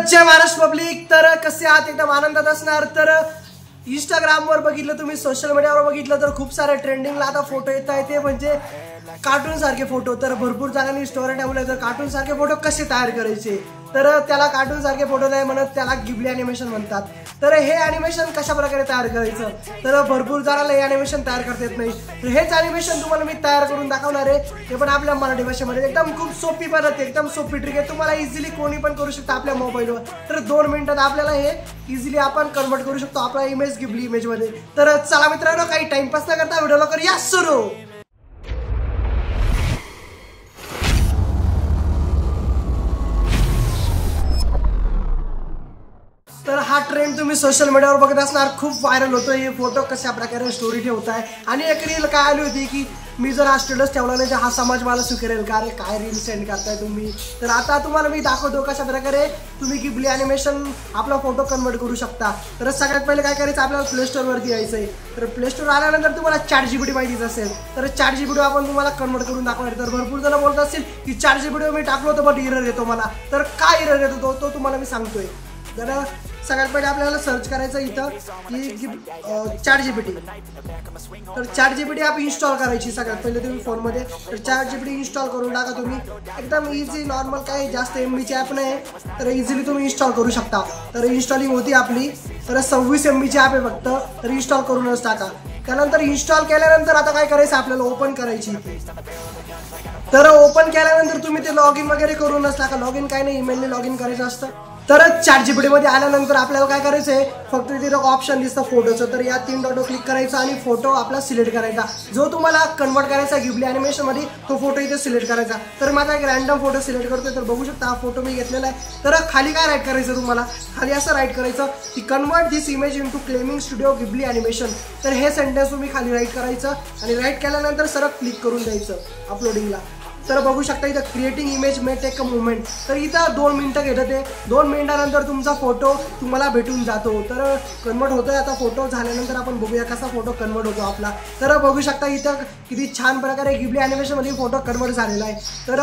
जय महाराष्ट्र पब्लिक। तर कसे आहात? एकदम आनंदात असणार। तर इंस्टाग्रामवर बघितलं तुम्ही, सोशल मीडियावर बघितलं तर खूप सारे ट्रेंडिंगला आता फोटो येत आहेत, ते म्हणजे कार्टून सारखे फोटो। तर भरपूर जणांनी स्टोरी ठेवल्या तर कार्टून सारखे फोटो कसे तयार करायचे, तर त्याला कार्टून सारखे फोटो नाही म्हणत, त्याला गिबली अॅनिमेशन म्हणतात। तर हे अॅनिमेशन कशा प्रकारे तयार करायचं, तर भरपूर जणांना हे अॅनिमेशन तयार करता येत नाही। तर हेच अॅनिमेशन तुम्हाला मी तयार करून दाखवणार आहे, ते पण आपल्या मराठी भाषेमध्ये। एकदम खूप सोपी पद्धत, एकदम सोपी ट्रिक आहे, तुम्हाला इझिली कोणी पण करू शकता आपल्या मोबाईलवर। तर 2 मिनिटात आपल्याला हे इझिली आपण कन्वर्ट करू शकतो आपला इमेज गिबली इमेज मध्ये। तर चला मित्रांनो, काही टाइमपास न करता व्हिडिओला करूया सुरू। तर हा ट्रेंड तुम्ही सोशल मीडियावर बघत असणार, खूप व्हायरल होतो हे फोटो कशा प्रकारे स्टोरी ठेवताय। आणि एक रील काय आली होती की मी जर हा स्टेटस ठेवला नाही तर हा समाज मला स्वीकारेल का, अरे काय रील सेंड करताय तुम्ही। तर आता तुम्हाला मी दाखवतो कशा प्रकारे तुम्ही गिबली अॅनिमेशन आपला फोटो कन्वर्ट करू शकता। तर सगळ्यात पहिले काय करायचं, आपल्याला प्ले स्टोर वरती यायचंय। तर प्ले स्टोर आल्यानंतर तुम्हाला ChatGPT माहितीच असेल, तर ChatGPT आपण तुम्हाला कन्वर्ट करून दाखवणार। तर भरपूर जण बोलत असतील की ChatGPT मी टाकलो होतं बट एरर येतो मला, तर काय एरर येतो तो तुम्हाला मी सांगतोय। तर सगळ्यात पहिले आपल्याला सर्च करायचं इथं की ChatGPT। तर ChatGPT आप इन्स्टॉल करायची सगळ्यात पहिले तुम्ही फोनमध्ये। तर ChatGPT इन्स्टॉल करून टाका तुम्ही, एकदम इझी नॉर्मल, काही जास्त MBची ॲप नाही, तर इझिली तुम्ही इन्स्टॉल करू शकता। तर इन्स्टॉलिंग होती आपली, तर 26 MBची ॲप आहे फक्त, तर इन्स्टॉल करूनच टाका। त्यानंतर इन्स्टॉल केल्यानंतर आता काय करायचं, आपल्याला ओपन करायची। तर ओपन केल्यानंतर तुम्ही ते लॉग इन वगैरे करूनच टाका, लॉग इन काही नाही, ईमेलने लॉग इन करायचं असतं। तर ChatGPT मध्ये आल्यानंतर आपल्याला काय करायचंय, फक्त तिथे ऑप्शन दिसतं फोटोचं, तर या 3 डॉटवर क्लिक करायचं आणि फोटो आपला सिलेक्ट करायचा, जो तुम्हाला कन्वर्ट करायचा गिबली अॅनिमेशन मध्ये, तो फोटो इथे सिलेक्ट करायचा। तर माझा एक रॅन्डम फोटो सिलेक्ट करतोय, तर बघू शकता हा फोटो मी घेतलेला आहे। तर खाली काय राईट करायचं, तुम्हाला खाली असं राईट करायचं की convert this image into claiming studio Ghibli animation. तर हे सेंटेन्स तुम्ही खाली राईट करायचं आणि राईट केल्यानंतर सरळ क्लिक करून द्यायचं अपलोडिंगला। तर बघू शकता इथं creating image may take a movement, तर इथं 2 मिनिटं घेतं ते। 2 मिनिटानंतर तुमचा फोटो तुम्हाला भेटून जातो। तर कन्वर्ट होतोय आता फोटो झाल्यानंतर आपण बघूया कसा फोटो कन्वर्ट होतो आपला। तर बघू शकता इथं किती छान प्रकारे गिबली अॅनिमेशन मध्ये फोटो कन्वर्ट झालेला आहे। तर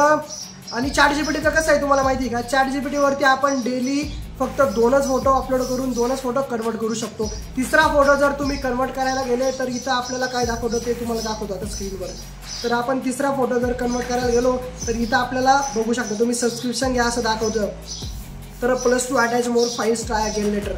आणि ChatGPTचं कसं आहे तुम्हाला माहिती आहे का, ChatGPT वरती आपण डेली फक्त 2च फोटो अपलोड करून 2च फोटो कन्वर्ट करू शकतो। तिसरा फोटो जर तुम्ही कन्वर्ट करायला गेले तर इथं आपल्याला काय दाखवतं ते तुम्हाला दाखवतो आता स्क्रीनवर। तर आपण तिसरा फोटो जर कन्वर्ट करायला गेलो तर इथं आपल्याला बघू शकता तुम्ही सबस्क्रिप्शन घ्या असं दाखवतं। तर +2 अटॅच मोर फाइल्स ट्राय अगेन लेटर।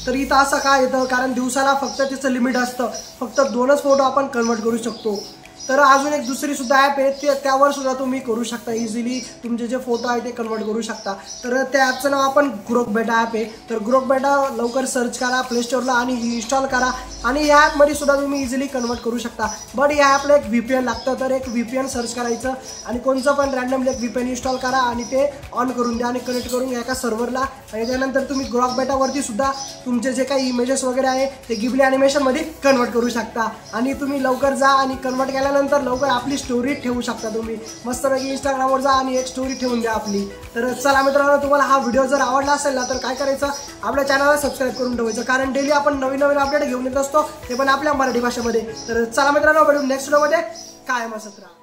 तर इथं असं काय येतं, कारण दिवसाला फक्त त्याचं लिमिट असतं, फक्त 2च फोटो आपण कन्वर्ट करू शकतो। तर अजून एक दुसरी सुद्धा ॲप आहे, ते त्यावर सुद्धा तुम्ही करू शकता, इझिली तुमचे जे फोटो आहे ते कन्वर्ट करू शकता। तर त्या ॲपचं नाव आपण ग्रोक बेटा ॲप आहे। तर ग्रोक बेटा लवकर सर्च करा प्ले स्टोरला आणि इन्स्टॉल करा, आणि या ॲपमध्ये सुद्धा तुम्ही इझिली कन्वर्ट करू शकता। बट या ॲपला एक VPN लागतं, तर एक VPN सर्च करायचं आणि कोणचं पण रॅन्डमली एक VPN इन्स्टॉल करा आणि ते ऑन करून द्या आणि कनेक्ट करून घ्या एका सर्व्हरला। आणि त्यानंतर तुम्ही ग्रोक बेटावरती सुद्धा तुमचे जे काही इमेजेस वगैरे आहे ते गिबली अॅनिमेशनमध्ये कन्वर्ट करू शकता। आणि तुम्ही लवकर जा आणि कन्वर्ट केल्यानंतर लवकर आपली स्टोरी ठेवू शकता तुम्ही, मस्तपैकी इंस्टाग्रामवर जा आणि एक स्टोरी ठेवून द्या आपली। तर चला मित्रांनो, तुम्हाला हा व्हिडिओ जर आवडला असेल ना तर काय करायचं, आपल्या चॅनलला सबस्क्राईब करून ठेवायचं, कारण डेली आपण नवीन अपडेट घेऊन येत असतो, ते पण आपल्या मराठी भाषेमध्ये। तर चला मित्रांनो, भेटू नेक्स्ट व्हिडिओमध्ये, कायम असत राहा।